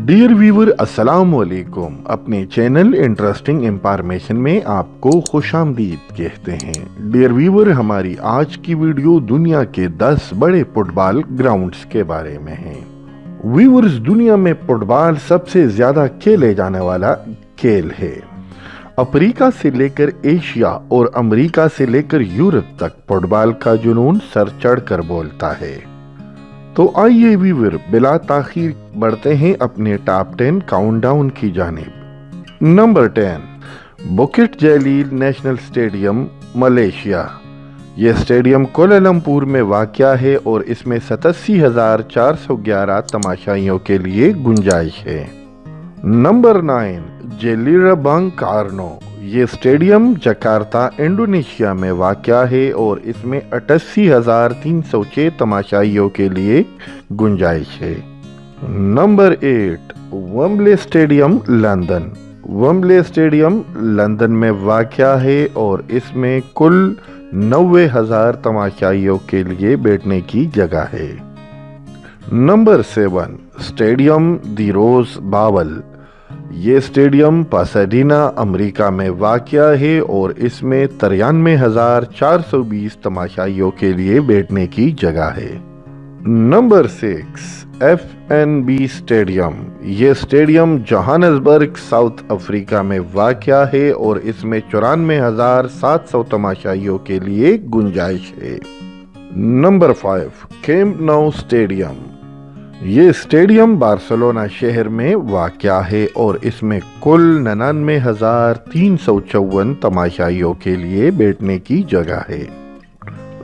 Dear viewer अस्सलाम वालेकुम। अपने चैनल इंटरेस्टिंग इंफॉर्मेशन में आपको खुशामदीद कहते हैं। डियर व्यूवर, हमारी आज की वीडियो दुनिया के 10 बड़े फुटबॉल ग्राउंड्स के बारे में है। व्यूवर्स, दुनिया में फुटबॉल सबसे ज्यादा खेले जाने वाला खेल है। अफ्रीका से लेकर एशिया और अमेरिका से लेकर यूरोप तक फुटबॉल का जुनून सर चढ़कर बोलता है। तो आइए व्यूवर, बिला ताखीर बढ़ते हैं अपने टॉप 10 काउंटडाउन की जानिब। नंबर 10, बुकिट जलील नेशनल स्टेडियम, मलेशिया। यह स्टेडियम कोलालमपुर में वाक़या है और इसमें 87,411 तमाशाइयों के लिए गुंजाइश है। Number 9, Gelora Bung Karno. ये स्टेडियम जकार्ता, इंडोनेशिया में वाक़या है और इसमें 88,306 तमाशाइयों के लिए गुंजाइश है। Number 8, Wembley stadium, London. Wembley stadium London में वाक़या है और इसमें कुल 90,000 तमाशाइयों के लिए बैठने की जगह है। नंबर 7, स्टेडियम दी रोज बावल। ये स्टेडियम पासाडीना, अमेरिका में वाक़या है और इसमें 93,420 तमाशाइयों के लिए बैठने की जगह है। Number 6, FNB stadium. ये स्टेडियम जोहान्सबर्ग, साउथ अफ्रीका में वाक़या है और इसमें 94,700 तमाशाइयों के लिए गुंजाइश है। Number 5, camp nou stadium. ये स्टेडियम बार्सिलोना शहर में वाक़या है और इसमें कुल 99,354 तमाशाइयों के लिए बैठने की जगह है।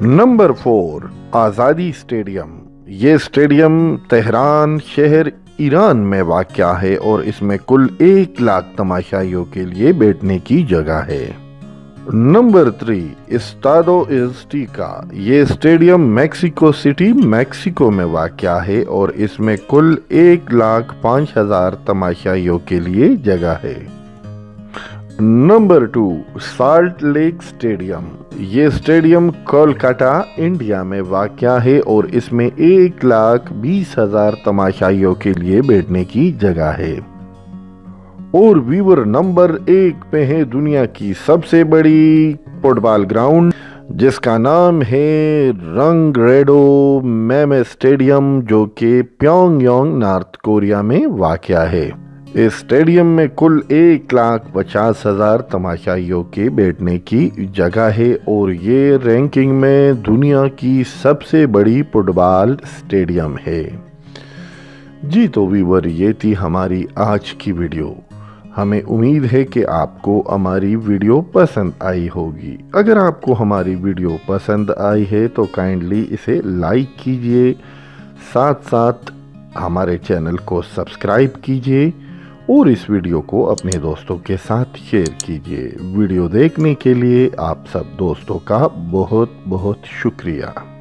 नंबर 4, आज़ादी स्टेडियम। ये स्टेडियम तेहरान शहर, ईरान में वाक़या है और इसमें कुल 1 लाख तमाशाइयों के लिए बैठने की जगह है। नंबर 3, एस्टाडो अज़्टेका। ये स्टेडियम मेक्सिको सिटी, मेक्सिको में वाक़या है और इसमें कुल 1,05,000 तमाशाइयों के लिए जगह है। Number 2, salt lake stadium. ये स्टेडियम कोलकाता, इंडिया में वाक़या है और इसमें 1,20,000 तमाशाइयों के लिए बैठने की जगह है। और व्यूवर, नंबर 1 पे है दुनिया की सबसे बड़ी फुटबॉल ग्राउंड, जिसका नाम है रंगरेडो मेमे स्टेडियम, जो कि प्योंगयांग, नॉर्थ कोरिया में वाक़या है। इस स्टेडियम में कुल 1,50,000 तमाशाइयों के बैठने की जगह है और ये रैंकिंग में दुनिया की सबसे बड़ी फुटबॉल स्टेडियम है। जी तो व्यूवर, ये थी हमारी आज की वीडियो। हमें उम्मीद है कि आपको हमारी वीडियो पसंद आई होगी। अगर आपको हमारी वीडियो पसंद आई है तो काइंडली इसे लाइक कीजिए, साथ साथ हमारे चैनल को सब्सक्राइब कीजिए और इस वीडियो को अपने दोस्तों के साथ शेयर कीजिए। वीडियो देखने के लिए आप सब दोस्तों का बहुत बहुत शुक्रिया।